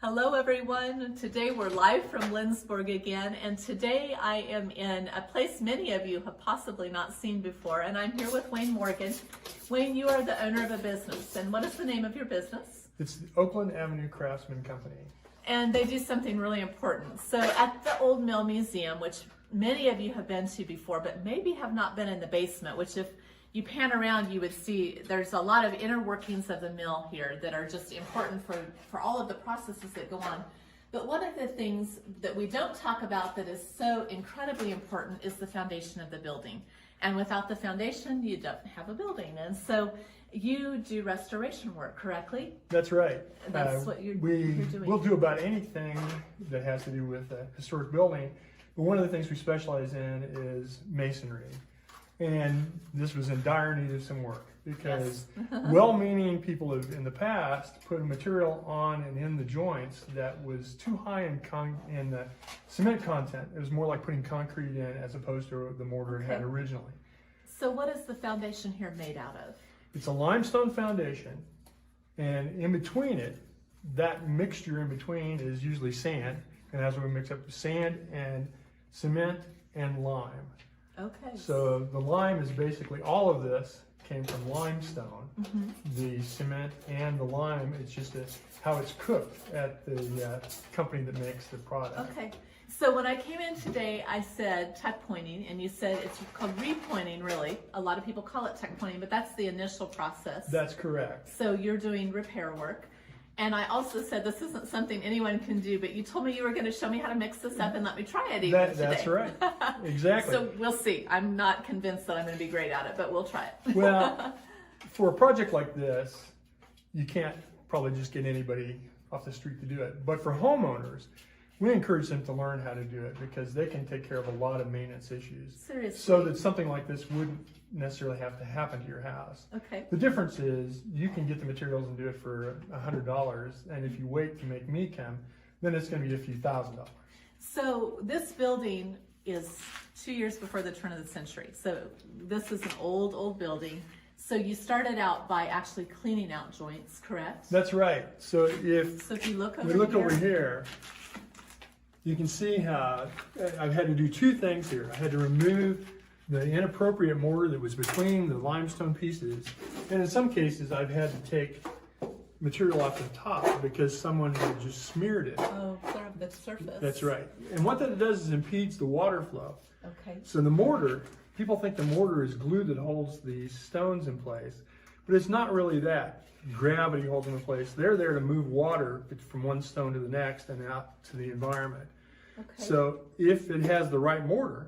Hello everyone. Today we're live from Lindsborg again, and today I am in a place many of you have possibly not seen before, and I'm here with Wayne Morgan. Wayne, you are the owner of a business, and what is the name of your business? It's the Oakland Ave Craftsmen Company. And they do something really important. So at the Old Mill Museum, which many of you have been to before, but maybe have not been in the basement, which if you pan around, you would see there's a lot of inner workings of the mill here that are just important for all of the processes that go on. But one of the things that we don't talk about that is so incredibly important is the foundation of the building. And without the foundation, you don't have a building. And so you do restoration work, correctly? That's right. That's what you're doing. We'll do about anything that has to do with a historic building. But one of the things we specialize in is masonry. And this was in dire need of some work because well-meaning people have in the past put material on and in the joints that was too high in the cement content. It was more like putting concrete in as opposed to the mortar it had originally. So what is the foundation here made out of? It's a limestone foundation, and in between it, that mixture in between is usually sand, and that's what we mix up sand and cement and lime. Okay. So the lime is basically, all of this came from limestone. The cement and the lime, it's just how it's cooked at the company that makes the product. Okay. So when I came in today, I said tuck pointing, and you said it's called repointing, really. A lot of people call it tuck pointing, but that's the initial process. That's correct. So you're doing repair work. And I also said this isn't something anyone can do, but you told me you were going to show me how to mix this up and let me try it even today. That's right. Exactly. So we'll see. I'm not convinced that I'm going to be great at it, but we'll try it. Well, for a project like this, you can't probably just get anybody off the street to do it. But for homeowners, we encourage them to learn how to do it because they can take care of a lot of maintenance issues. Seriously. So that something like this wouldn't necessarily have to happen to your house. Okay. The difference is you can get the materials and do it for $100, and if you wait to make me come, then it's going to be a few $1,000s. So this building is 2 years before the turn of the century. So this is an old building. So you started out by actually cleaning out joints, correct? That's right. So if you look over here, you can see how I've had to do two things here. I had to remove the inappropriate mortar that was between the limestone pieces, and in some cases I've had to take material off the top because someone had just smeared it. Oh, clear up the surface. That's right. And what that does is impedes the water flow. Okay. So the mortar, people think the mortar is glue that holds these stones in place, but it's not really that. Gravity holds them in place. They're there to move water from one stone to the next and out to the environment. Okay. So if it has the right mortar,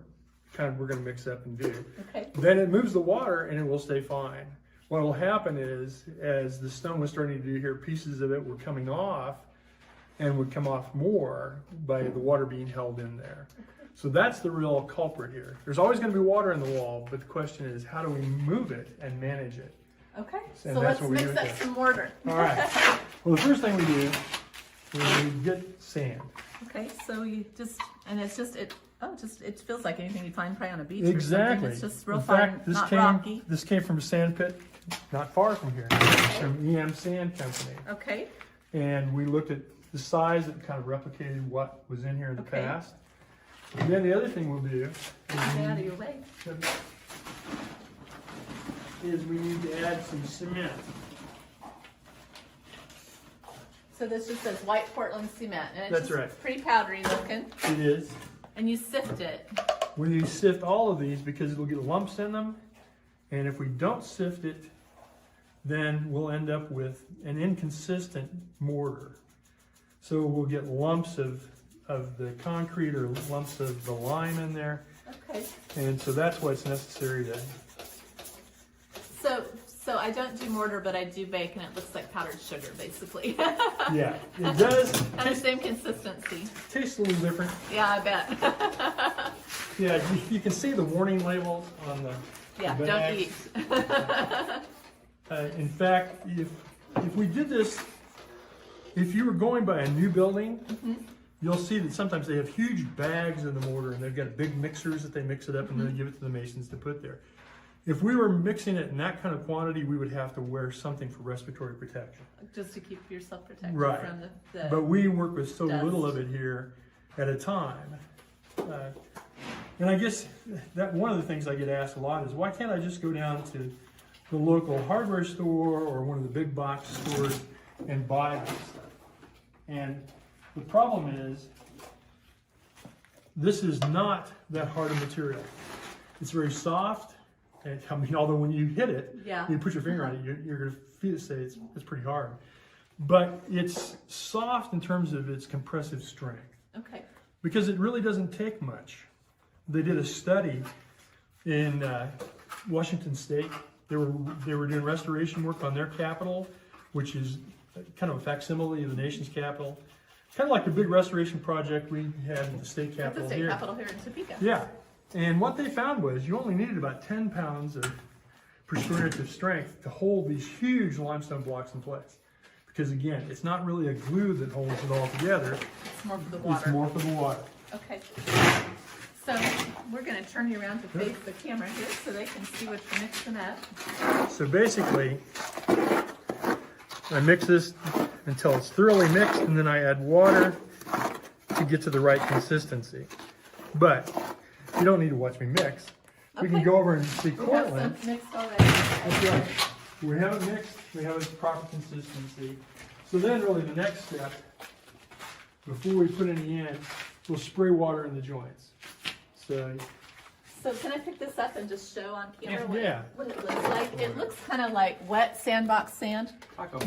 kind of we're going to mix up and do, okay, then it moves the water and it will stay fine. What will happen is, as the stone was starting to do here, pieces of it were coming off and would come off more by the water being held in there. Okay. So that's the real culprit here. There's always going to be water in the wall, but the question is, how do we move it and manage it? Okay, And so that's let's what we mix do up here. some mortar. All right. Well, the first thing we do is we get sand. Okay, so you just, and it's just, it feels like anything you find probably on a beach Exactly. or something. It's just real In fine, fact, this not rocky. This came from a sand pit not far from here. It's from EM Sand Company. Okay. And we looked at the size that kind of replicated what was in here in the Okay. past. And then the other thing we'll do Get out of your way. is we need to add some cement. So this just says white Portland cement, and it's That's just right. pretty powdery looking. It is. And you sift it. We sift all of these because it'll get lumps in them. And if we don't sift it, then we'll end up with an inconsistent mortar. So we'll get lumps of the concrete or lumps of the lime in there. Okay. And so that's what's necessary to... So I don't do mortar, but I do bake, and it looks like powdered sugar, basically. Yeah, it does. And the same consistency. Tastes a little different. Yeah, I bet. Yeah, you can see the warning labels on the Yeah, the don't bags. eat. In fact, if we did this, if you were going by a new building, you'll see that sometimes they have huge bags of the mortar, and they've got big mixers that they mix it up and then they give it to the masons to put there. If we were mixing it in that kind of quantity, we would have to wear something for respiratory protection. Just to keep yourself protected Right. from the But we work with so dust. little of it here at a time. And I guess that one of the things I get asked a lot is, why can't I just go down to the local hardware store or one of the big box stores and buy this stuff? And the problem is, this is not that hard a material. It's very soft. And, I mean, although when you hit it, Yeah. you put your finger on it, you're going to feel say it's pretty hard. But it's soft in terms of its compressive strength, Okay. because it really doesn't take much. They did a study in Washington State. They were doing restoration work on their capital, which is kind of a facsimile of the nation's capital. Kind of like the big restoration project we had at the state At capitol the state here. capitol here in Topeka. Yeah, and what they found was you only needed about 10 pounds of persuasive strength to hold these huge limestone blocks in place. Because again, it's not really a glue that holds it all together, It's more for the water. it's more for the water. Okay. So we're going to turn you around to face the camera here so they can see what you're mixing up. So basically, I mix this until it's thoroughly mixed, and then I add water to get to the right consistency. But you don't need to watch me mix. We can Okay. go over and see We have Courtland. some mixed already. That's right. We have it mixed, we have its proper consistency. So then really the next step, before we put any in, we'll spray water in the joints. So, So can I pick this up and just show on camera Yeah. what it looks like? It looks kind of like wet sandbox sand.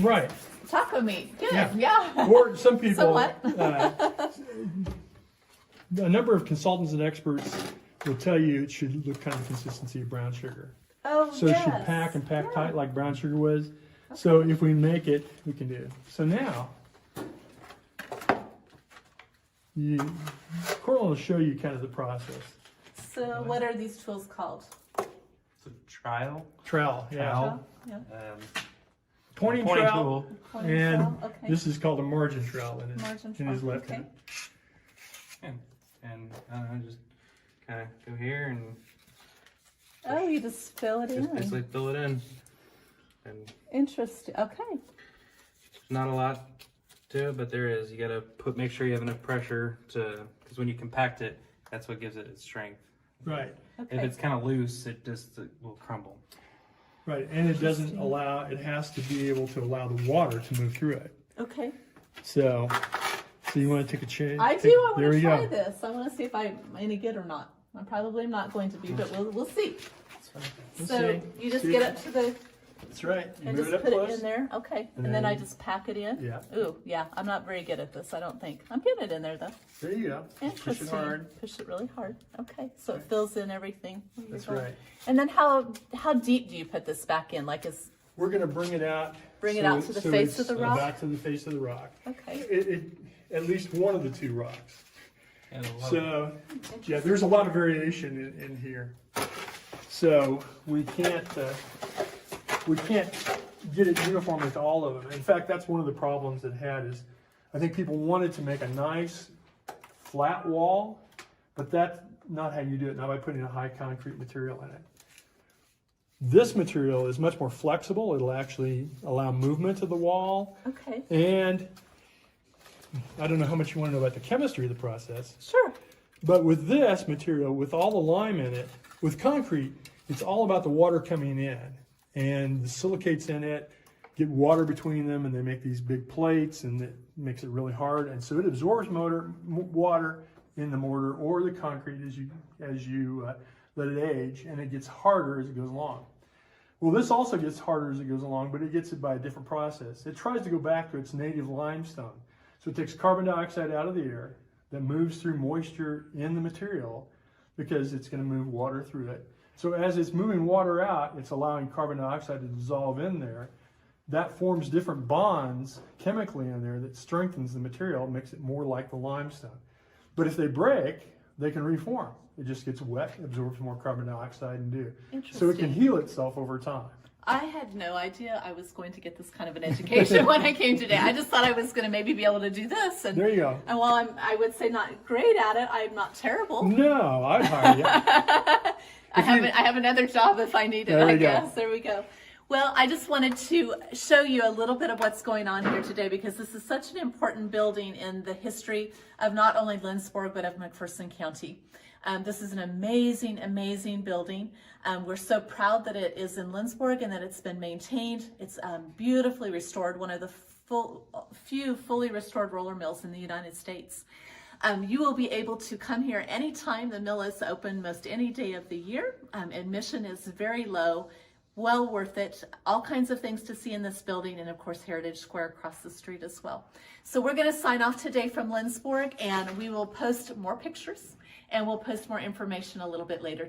right. Taco meat. Good. Yeah. Yeah. Or some people, Somewhat. A number of consultants and experts will tell you it should look kind of the consistency of brown sugar. Oh, So yes. it should pack and pack tight like brown sugar was. So if we make it, we can do it. So now, Courtland will show you kind of the process. So what are these tools called? It's a trowel. Trowel, yeah. Trowel. Yeah. Pointing Pointing trowel. tool. Pointing And trowel, okay. this is called a margin trowel in his, Margin in his trowel, left okay. hand. And I don't know, just kind of go here and Oh, you just fill it just in. basically fill it in. And Interesting. Okay. not a lot to it, but there is. You gotta make sure you have enough pressure because when you compact it, that's what gives it its strength. Right, If Okay. it's kind of loose, it will crumble. right. And it doesn't allow, it has to be able to allow the water to move through it. Okay. So you want to take a chance? I do. I There want we to try go. this. I want to see if I'm any good or not. I'm probably not going to be, but we'll see. We'll So see. you just See. get up to the That's right. You and move just it up put close. it in there. Okay. And And then I then- just pack it in. Yeah. Ooh, yeah. I'm not very good at this. I don't think. I'm getting it in there though. There you go. Push Interesting. it hard. Push it really hard. Okay. So it fills in everything. There you That's go. right. And then how deep do you put this back in? Like is We're going to bring it out. Bring it out to the face of it's the rock? Back to the face of the rock. okay. At least one of the two rocks. And a lot of- So, yeah, there's a lot of variation in here. So we can't get it uniform with all of them. In fact, that's one of the problems it had is I think people wanted to make a nice flat wall, but that's not how you do it, not by putting a high concrete material in it. This material is much more flexible. It'll actually allow movement of the wall. Okay. And I don't know how much you want to know about the chemistry of the process, Sure. but with this material, with all the lime in it, with concrete, it's all about the water coming in. And the silicates in it get water between them, and they make these big plates, and it makes it really hard. And so it absorbs water in the mortar or the concrete as you let it age, and it gets harder as it goes along. Well, this also gets harder as it goes along, but it gets it by a different process. It tries to go back to its native limestone. So it takes carbon dioxide out of the air that moves through moisture in the material because it's going to move water through it. So as it's moving water out, it's allowing carbon dioxide to dissolve in there. That forms different bonds chemically in there that strengthens the material, makes it more like the limestone. But if they break, they can reform. It just gets wet, absorbs more carbon dioxide and do. So it can heal itself over time. I had no idea I was going to get this kind of an education when I came today. I just thought I was going to maybe be able to do this. And, There you go. and while I would say not great at it, I'm not terrible. No, I'd hire you. I have another job if I need it, There we I go. guess. There we go. Well, I just wanted to show you a little bit of what's going on here today because this is such an important building in the history of not only Lindsborg, but of McPherson County. This is an amazing, amazing building. We're so proud that it is in Lindsborg and that it's been maintained. It's beautifully restored, one of the few fully restored roller mills in the United States. You will be able to come here anytime the mill is open, most any day of the year. Admission is very low. Well worth it. All kinds of things to see in this building, and of course Heritage Square across the street as well. So we're going to sign off today from Lindsborg, and we will post more pictures and we'll post more information a little bit later